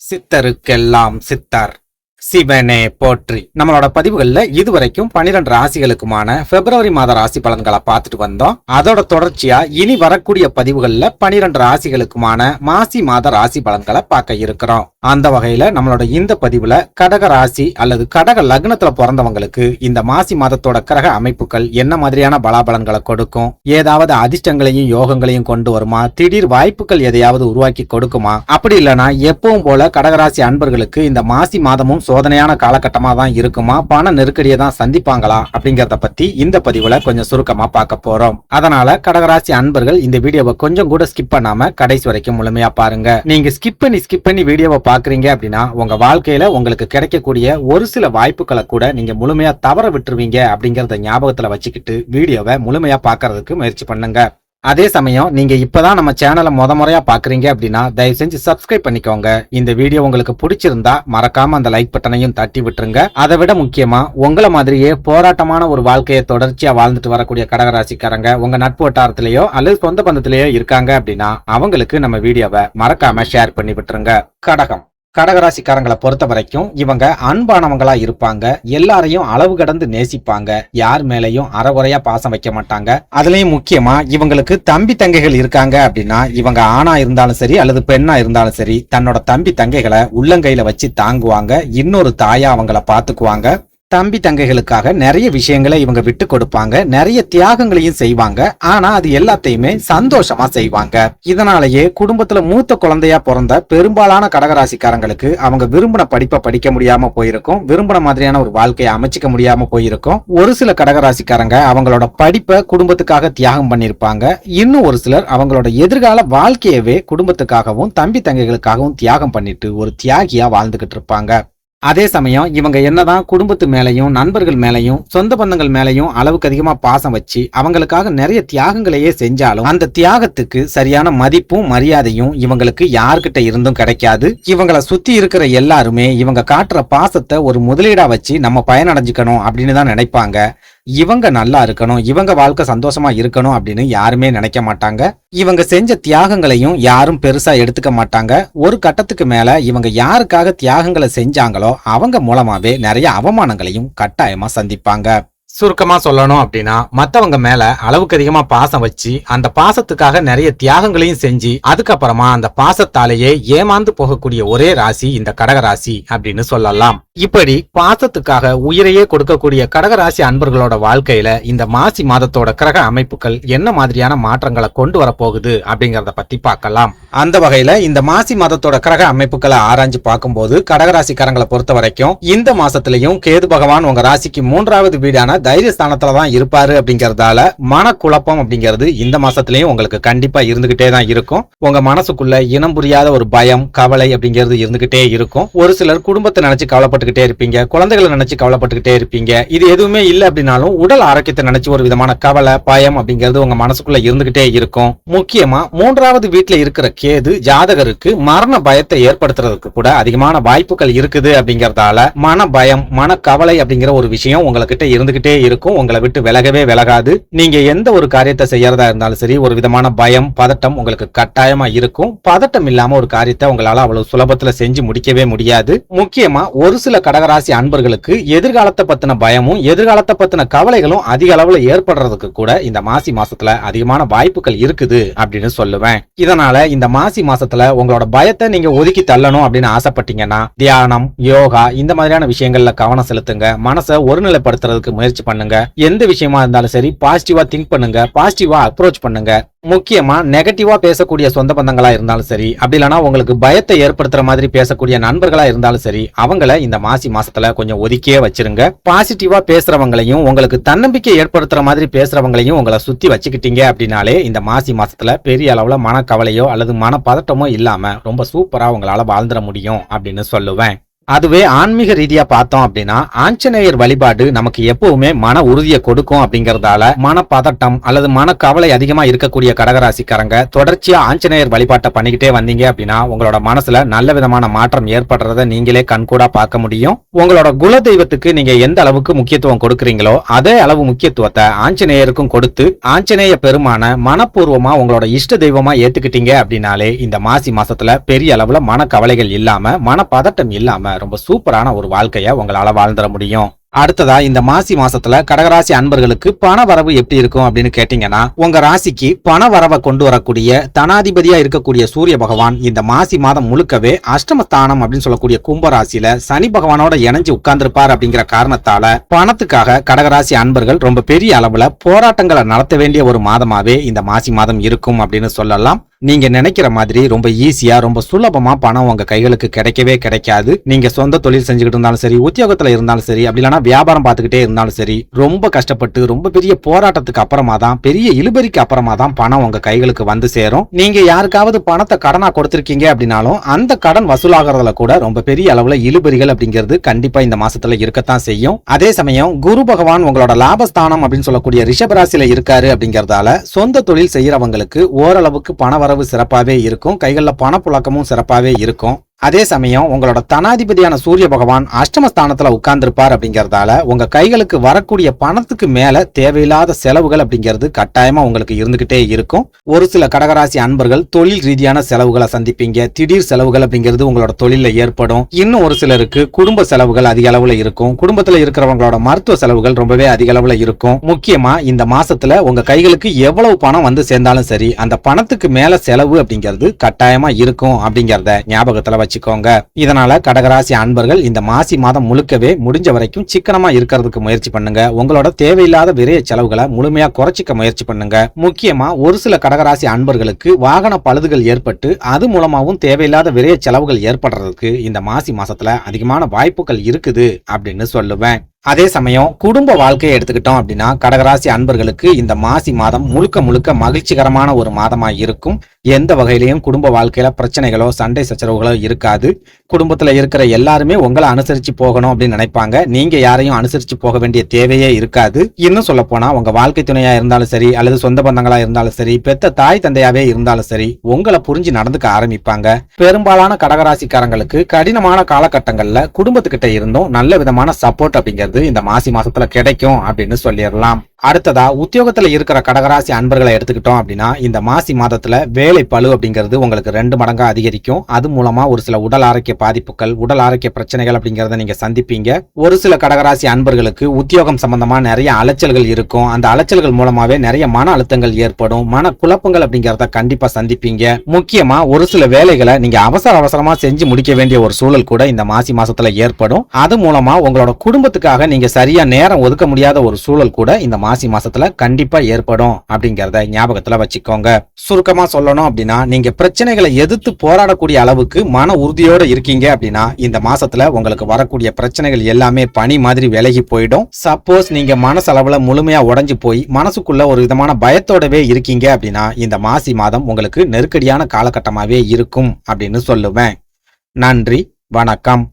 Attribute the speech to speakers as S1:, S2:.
S1: சித்தருக்கெல்லாம் சித்தர் சிவனே போற்றி. நம்மளோட பதிவுகள்ல இதுவரைக்கும் 12 ராசிகளுக்குமான பிப்ரவரி மாத ராசி பலன்களை பார்த்துட்டு வந்தோம். அதோட தொடர்ச்சியா இனி வரக்கூடிய பதிவுகள்ல 12 ராசிகளுக்குமான மாசி மாத ராசி பலன்களை பார்க்க இருக்கிறோம். அந்த வகையில நம்மளோட இந்த பதிவுல கடக ராசி அல்லது கடக லக்னத்துல பிறந்தவங்களுக்கு இந்த மாசி மாதத்தோட கிரக அமைப்புகள் என்ன மாதிரியான பலாபலன்களை கொடுக்கும், ஏதாவது அதிர்ஷ்டங்களையும் யோகங்களையும் கொண்டு வருமா, திடீர் வாய்ப்புகள் எதையாவது உருவாக்கி கொடுக்குமா, அப்படி இல்லைன்னா எப்பவும் போல கடகராசி அன்பர்களுக்கு இந்த மாசி மாதமும் சோதனையான காலகட்டமா தான் இருக்குமா, பண நெருக்கடியை தான் சந்திப்பாங்களா அப்படிங்கறத பத்தி இந்த பதிவுல கொஞ்சம் சுருக்கமா பார்க்க போறோம். அதனால கடகராசி அன்பர்கள் இந்த வீடியோவை கொஞ்சம் கூட ஸ்கிப் பண்ணாம கடைசி வரைக்கும் முழுமையா பாருங்க. நீங்க ஸ்கிப் பண்ணி வீடியோவை பாக்குறீங்க அப்படின்னா உங்க வாழ்க்கையில உங்களுக்கு கிடைக்கக்கூடிய ஒரு சில வாய்ப்புகளை கூட நீங்க முழுமையா தவற விட்டுருவீங்க அப்படிங்கறத ஞாபகத்துல வச்சுக்கிட்டு வீடியோவை முழுமையா பாக்குறதுக்கு முயற்சி பண்ணுங்க. அதே சமயம் நீங்க இப்பதான் நம்ம சேனலை முறையா பாக்குறீங்க அப்படின்னா தயவு செஞ்சு சப்ஸ்கிரைப் பண்ணிக்கோங்க. இந்த வீடியோ உங்களுக்கு பிடிச்சிருந்தா மறக்காம அந்த லைக் பட்டனையும் தட்டி விட்டுருங்க. அதை விட முக்கியமா உங்களை மாதிரியே போராட்டமான ஒரு வாழ்க்கையை தொடர்ச்சியா வாழ்ந்துட்டு வரக்கூடிய கடகராசிக்காரங்க உங்க நட்பு வட்டாரத்திலேயோ அல்லது சொந்த பந்தத்திலேயோ இருக்காங்க அப்படின்னா அவங்களுக்கு நம்ம வீடியோவை மறக்காம ஷேர் பண்ணி விட்டுருங்க. கடகராசிக்காரங்களை பொறுத்த வரைக்கும் இவங்க அன்பானவங்களா இருப்பாங்க. எல்லாரையும் அளவு கடந்து நேசிப்பாங்க. யார் மேலையும் அறகுறையா பாசம் வைக்க மாட்டாங்க. அதுலயும் முக்கியமா இவங்களுக்கு தம்பி தங்கைகள் இருக்காங்க அப்படின்னா இவங்க ஆணா இருந்தாலும் சரி அல்லது பெண்ணா இருந்தாலும் சரி தன்னோட தம்பி தங்கைகளை உள்ளங்கையில வச்சு தாங்குவாங்க. இன்னொரு தாயா அவங்கள பாத்துக்குவாங்க. தம்பி தங்கைகளுக்காக நிறைய விஷயங்களை இவங்க விட்டு கொடுப்பாங்க. நிறைய தியாகங்களையும் செய்வாங்க. ஆனா அது எல்லாத்தையுமே சந்தோஷமா செய்வாங்க. இதனாலேயே குடும்பத்துல மூத்த குழந்தையா பிறந்த பெரும்பாலான கடகராசிக்காரங்களுக்கு அவங்க விரும்பின படிப்பை படிக்க முடியாம போயிருக்கும். விரும்பின மாதிரியான ஒரு வாழ்க்கையை அமைச்சிக்க முடியாம போயிருக்கும். ஒரு சில கடகராசிக்காரங்க அவங்களோட படிப்பை குடும்பத்துக்காக தியாகம் பண்ணிருப்பாங்க. இன்னும் ஒரு சிலர் அவங்களோட எதிர்கால வாழ்க்கையவே குடும்பத்துக்காகவும் தம்பி தங்கைகளுக்காகவும் தியாகம் பண்ணிட்டு ஒரு தியாகியா வாழ்ந்துகிட்டு இருப்பாங்க. அதே சமயம் இவங்க என்னதான் குடும்பத்து மேலையும் நண்பர்கள் மேலையும் சொந்த பந்தங்கள் மேலையும் அளவுக்கு அதிகமா பாசம் வச்சு அவங்களுக்காக நிறைய தியாகங்களையே செஞ்சாலும் அந்த தியாகத்துக்கு சரியான மதிப்பும் மரியாதையும் இவங்களுக்கு யார்கிட்ட இருந்தும் கிடைக்காது. இவங்களை சுத்தி இருக்கிற எல்லாருமே இவங்க காட்டுற பாசத்தை ஒரு முதலீடா வச்சு நம்ம பயனடைஞ்சுக்கணும் அப்படின்னு தான் நினைப்பாங்க. இவங்க நல்லா இருக்கணும், இவங்க வாழ்க்கை சந்தோஷமா இருக்கணும் அப்படின்னு யாருமே நினைக்க மாட்டாங்க. இவங்க செஞ்ச தியாகங்களையும் யாரும் பெருசா எடுத்துக்க மாட்டாங்க. ஒரு கட்டத்துக்கு மேல இவங்க யாருக்காக தியாகங்களை செஞ்சாங்களோ அவங்க மூலமாவே நிறைய அவமானங்களையும் கட்டாயமா சந்திப்பாங்க. சுருக்கமா சொல்லணும் அப்படின்னா மத்தவங்க மேல அளவுக்கு அதிகமா பாசம் வச்சு அந்த பாசத்துக்காக நிறைய தியாகங்களையும் செஞ்சு அதுக்கப்புறமா அந்த பாசத்தாலேயே ஏமாந்து போகக்கூடிய ஒரே ராசி இந்த கடகராசி அப்படின்னு சொல்லலாம். இப்படி பாசத்துக்காக உயிரையே கொடுக்கக்கூடிய கடகராசி அன்பர்களோட வாழ்க்கையில இந்த மாசி மாதத்தோட கிரக அமைப்புகள் என்ன மாதிரியான மாற்றங்களை கொண்டு வரப்போகுது அப்படிங்கறத பத்தி பார்க்கலாம். அந்த வகையில இந்த மாசி மாதத்தோட கிரக அமைப்புகளை ஆராய்ஞ்சு பார்க்கும்போது கடகராசிக்காரங்களை பொறுத்த வரைக்கும் இந்த மாசத்திலையும் கேது பகவான் உங்க ராசிக்கு 3வது வீடான தைரியஸ்தானத்துலதான் இருப்பாரு அப்படிங்கறதால மனக்குழப்பம் அப்படிங்கிறது இந்த மாசத்திலயும் உங்களுக்கு கண்டிப்பா இருந்துகிட்டே தான் இருக்கும். உங்க மனசுக்குள்ள இனம் புரியாத ஒரு பயம் கவலை அப்படிங்கிறது இருந்துகிட்டே இருக்கும். ஒரு சிலர் குடும்பத்தை நினைச்சு கவலைப்பட்டுக்கிட்டே இருப்பீங்க, குழந்தைகளை நினைச்சு கவலைப்பட்டுக்கிட்டே இருப்பீங்க. இது எதுவுமே இல்லை அப்படின்னாலும் உடல் ஆரோக்கியத்தை நினைச்சு ஒரு விதமான கவலை பயம் அப்படிங்கிறது உங்க மனசுக்குள்ள இருந்துகிட்டே இருக்கும். முக்கியமா 3வது வீட்டுல இருக்கிற கேது ஜாதகருக்கு மரண பயத்தை ஏற்படுத்துறதுக்கு கூட அதிகமான வாய்ப்புகள் இருக்குது அப்படிங்கறதால மன பயம் மன கவலை அப்படிங்கிற ஒரு விஷயம் உங்ககிட்ட இருந்துகிட்டே இருக்கும். உங்களை விட்டு விலகவே விலகாது. நீங்க எந்த ஒரு காரியத்தை செய்யறதா இருந்தாலும் சரி ஒரு விதமான பயம் பதட்டம் உங்களுக்கு கட்டாயமா இருக்கும். பதட்டம் இல்லாம ஒரு காரியத்தை உங்களால அவ்வளவு சுலபத்துல செஞ்சு முடிக்கவே முடியாது. முக்கியமா ஒரு சில கடகராசி அன்பர்களுக்கு எதிர்காலத்தை பத்தின பயமும் எதிர்காலத்தை பத்தின கவலைகளும் அதிக அளவுல ஏற்படுறதுக்கு கூட இந்த மாசி மாசத்துல அதிகமான வாய்ப்புகள் இருக்குது அப்படின்னு சொல்லுவேன். இதனால இந்த மாசி மாசத்துல உங்களோட பயத்தை நீங்க ஒதுக்கி தள்ளணும் அப்படின்னு ஆசைப்பட்டீங்கன்னா தியானம் யோகா இந்த மாதிரியான விஷயங்கள்ல கவனம் செலுத்துங்க. மனசை ஒருநிலைப்படுத்துறதுக்கு முயற்சி பண்ணுங்க. எந்த விஷயமா இருந்தாலும் சரி பாசிட்டிவா திங்க் பண்ணுங்க, பாசிட்டிவா அப்ரோச் பண்ணுங்க. முக்கியமா நெகட்டிவா பேசக்கூடிய சொந்த பந்தங்களா இருந்தாலும் சரி அப்படி இல்லைன்னா உங்களுக்கு பயத்தை ஏற்படுத்துற மாதிரி பேசக்கூடிய நண்பர்களா இருந்தாலும் சரி அவங்கள இந்த மாசி மாசத்துல கொஞ்சம் ஒதுக்கியே வச்சிருங்க. பாசிட்டிவா பேசுறவங்களையும் உங்களுக்கு தன்னம்பிக்கை ஏற்படுத்துற மாதிரி பேசுறவங்களையும் உங்களை சுத்தி வச்சுக்கிட்டீங்க அப்படின்னாலே இந்த மாசி மாசத்துல பெரிய அளவுல மன கவலையோ அல்லது மன பதட்டமோ இல்லாம ரொம்ப சூப்பரா உங்களால வாழ்ந்துட முடியும் அப்படின்னு சொல்லுவேன். அதுவே ஆன்மீக ரீதியா பார்த்தோம் அப்படின்னா ஆஞ்சநேயர் வழிபாடு நமக்கு எப்பவுமே மன உறுதியை கொடுக்கும் அப்படிங்கறதால மனப்பதட்டம் அல்லது மனக்கவலை அதிகமா இருக்கக்கூடிய கடகராசிக்காரங்க தொடர்ச்சியா ஆஞ்சநேயர் வழிபாட்டை பண்ணிக்கிட்டே வந்தீங்க அப்படின்னா உங்களோட மனசுல நல்ல விதமான மாற்றம் ஏற்படுறத நீங்களே கண்கூடா பார்க்க முடியும். உங்களோட குல தெய்வத்துக்கு நீங்க எந்த அளவுக்கு முக்கியத்துவம் கொடுக்கறீங்களோ அதே அளவு முக்கியத்துவத்தை ஆஞ்சநேயருக்கும் கொடுத்து ஆஞ்சநேய பெருமான மனப்பூர்வமா உங்களோட இஷ்ட தெய்வமா ஏத்துக்கிட்டீங்க அப்படின்னாலே இந்த மாசி மாசத்துல பெரிய அளவுல மனக்கவலைகள் இல்லாம மனப்பதட்டம் இல்லாம ரொம்ப சூப்பரான ஒரு வாழ்க்கைய உங்களால வாழ்ந்துட முடியும். அடுத்ததா இந்த மாசி மாசத்துல கடகராசி அன்பர்களுக்கு பண வரவு எப்படி இருக்கும் அப்படின்னு கேட்டீங்கன்னா உங்க ராசிக்கு பண வரவை கொண்டு வரக்கூடிய தனாதிபதியா இருக்கக்கூடிய சூரிய பகவான் இந்த மாசி மாதம் முழுக்கவே அஷ்டமஸ்தானம் அப்படின்னு சொல்லக்கூடிய கும்ப ராசியில சனி பகவானோட இணைஞ்சு உட்கார்ந்துருப்பார் அப்படிங்கிற காரணத்தால பணத்துக்காக கடகராசி அன்பர்கள் ரொம்ப பெரிய அளவுல போராட்டங்களை நடத்த வேண்டிய ஒரு மாதமாவே இந்த மாசி மாதம் இருக்கும் அப்படின்னு சொல்லலாம். நீங்க நினைக்கிற மாதிரி ரொம்ப ஈஸியா ரொம்ப சுலபமா பணம் உங்க கைகளுக்கு கிடைக்கவே கிடைக்காது. நீங்க சொந்த தொழில் செஞ்சுக்கிட்டு இருந்தாலும் சரி, உத்தியோகத்துல இருந்தாலும் சரி, அப்படி இல்லைன்னா வியாபாரம் பார்த்துக்கிட்டே இருந்தாலும் சரி, ரொம்ப கஷ்டப்பட்டு ரொம்ப பெரிய போராட்டத்துக்கு அப்புறமா தான், பெரிய இழுபறிக்கு அப்புறமா தான் பணம் உங்க கைகளுக்கு வந்து சேரும். நீங்க யாருக்காவது பணத்தை கடனா கொடுத்திருக்கீங்க அப்படின்னாலும் அந்த கடன் வசூலாகிறதுல கூட ரொம்ப பெரிய அளவுல இழுபறிகள் அப்படிங்கிறது கண்டிப்பா இந்த மாசத்துல இருக்கத்தான் செய்யும். அதே சமயம் குரு பகவான் உங்களோட லாபஸ்தானம் அப்படின்னு சொல்லக்கூடிய ரிஷபராசியில இருக்காரு அப்படிங்கறதால சொந்த தொழில் செய்யறவங்களுக்கு ஓரளவுக்கு பண வரவு சிறப்பாவே இருக்கும். கைகள்ல பணப்புழக்கமும் சிறப்பாவே இருக்கும். அதே சமயம் உங்களோட தனாதிபதியான சூரிய பகவான் அஷ்டமஸ்தானத்துல உட்கார்ந்துருப்பார் அப்படிங்கறதால உங்க கைகளுக்கு வரக்கூடிய பணத்துக்கு மேல தேவையில்லாத செலவுகள் அப்படிங்கிறது கட்டாயமா உங்களுக்கு இருந்துகிட்டே இருக்கும். ஒரு சில கடகராசி அன்பர்கள் தொழில் ரீதியான செலவுகளை சந்திப்பீங்க. திடீர் செலவுகள் அப்படிங்கிறது உங்களோட தொழில ஏற்படும். இன்னும் ஒரு சிலருக்கு குடும்ப செலவுகள் அதிக அளவுல இருக்கும். குடும்பத்துல இருக்கிறவங்களோட மருத்துவ செலவுகள் ரொம்பவே அதிக அளவுல இருக்கும். முக்கியமா இந்த மாசத்துல உங்க கைகளுக்கு எவ்வளவு பணம் வந்து சேர்ந்தாலும் சரி, அந்த பணத்துக்கு மேல செலவு அப்படிங்கிறது கட்டாயமா இருக்கும் அப்படிங்கறத ஞாபகத்துல வச்சுக்கோங்க. இதனால கடகராசி அன்பர்கள் இந்த மாசி மாதம் முழுக்கவே முடிஞ்ச வரைக்கும் சிக்கனமா இருக்கிறதுக்கு முயற்சி பண்ணுங்க. உங்களோட தேவையில்லாத விரைய செலவுகளை முழுமையா குறைச்சிக்க முயற்சி பண்ணுங்க. முக்கியமா ஒரு சில கடகராசி அன்பர்களுக்கு வாகன பழுதுகள் ஏற்பட்டு அது மூலமாவும் தேவையில்லாத விரைய செலவுகள் ஏற்படுறதுக்கு இந்த மாசி மாசத்துல அதிகமான வாய்ப்புகள் இருக்குது அப்படின்னு சொல்லுவேன். அதே சமயம் குடும்ப வாழ்க்கையை எடுத்துக்கிட்டோம் அப்படின்னா கடகராசி அன்பர்களுக்கு இந்த மாசி மாதம் முழுக்க முழுக்க மகிழ்ச்சிகரமான ஒரு மாதமா இருக்கும். எந்த வகையிலையும் குடும்ப வாழ்க்கையில பிரச்சனைகளோ சண்டை சச்சரவுகளோ இருக்காது. குடும்பத்துல இருக்கிற எல்லாருமே உங்களை அனுசரிச்சு போகணும் அப்படின்னு நினைப்பாங்க. நீங்க யாரையும் அனுசரிச்சு போக வேண்டிய தேவையே இருக்காது. இன்னும் சொல்ல போனா உங்க வாழ்க்கை துணையா இருந்தாலும் சரி, அல்லது சொந்த பந்தங்களா இருந்தாலும் சரி, பெத்த தாய் தந்தையாவே இருந்தாலும் சரி, உங்களை புரிஞ்சு நடந்துக்க ஆரம்பிப்பாங்க. பெரும்பாலான கடகராசிக்காரங்களுக்கு கடினமான காலகட்டங்கள்ல குடும்பத்துக்கிட்ட இருந்தும் நல்ல விதமான சப்போர்ட் அப்படிங்கிறது இந்த மாசி மாசத்துல கிடைக்கும் அப்படின்னு சொல்லிடலாம். அடுத்ததா உத்தியோகத்துல இருக்கிற கடகராசி அன்பர்களை எடுத்துக்கிட்டோம் அப்படின்னா இந்த மாசி மாதத்துல வேலை பளு அப்படிங்கிறது உங்களுக்கு 2 மடங்கா அதிகரிக்கும். அது மூலமா ஒரு சில உடல் ஆரோக்கிய பாதிப்புகள், உடல் ஆரோக்கிய பிரச்சனைகள் அப்படிங்கறத நீங்க சந்திப்பீங்க. ஒரு சில கடகராசி அன்பர்களுக்கு உத்தியோகம் சம்பந்தமா நிறைய அலைச்சல்கள் இருக்கும். அந்த அலைச்சல்கள் மூலமாவே நிறைய மன அழுத்தங்கள் ஏற்படும். மன குழப்பங்கள் அப்படிங்கறத கண்டிப்பா சந்திப்பீங்க. முக்கியமா ஒரு சில வேலைகளை நீங்க அவசரமா செஞ்சு முடிக்க வேண்டிய ஒரு சூழல் கூட இந்த மாசி மாசத்துல ஏற்படும். அது மூலமா உங்களோட குடும்பத்துக்காக நீங்க சரியா நேரம் ஒதுக்க முடியாத ஒரு சூழல் கூட இந்த மாசி மாசத்துல கண்டிப்பா ஏற்படும் அப்படிங்கறத ஞாபகத்துல வச்சுக்கோங்க. சுருக்கமா சொல்லணும் அப்படின்னா நீங்க பிரச்சனைகளை எதிர்த்து போராடக்கூடிய அளவுக்கு மன உறுதியோட இருக்கீங்க அப்படின்னா இந்த மாசத்துல உங்களுக்கு வரக்கூடிய பிரச்சனைகள் எல்லாமே பனி மாதிரி விலகி போயிடும். சப்போஸ் நீங்க மனசளவுல முழுமையா உடைஞ்சு போய் மனசுக்குள்ள ஒரு விதமான பயத்தோடவே இருக்கீங்க அப்படின்னா இந்த மாசி மாதம் உங்களுக்கு நெருக்கடியான காலகட்டமாவே இருக்கும் அப்படின்னு சொல்லுவேன். நன்றி, வணக்கம்.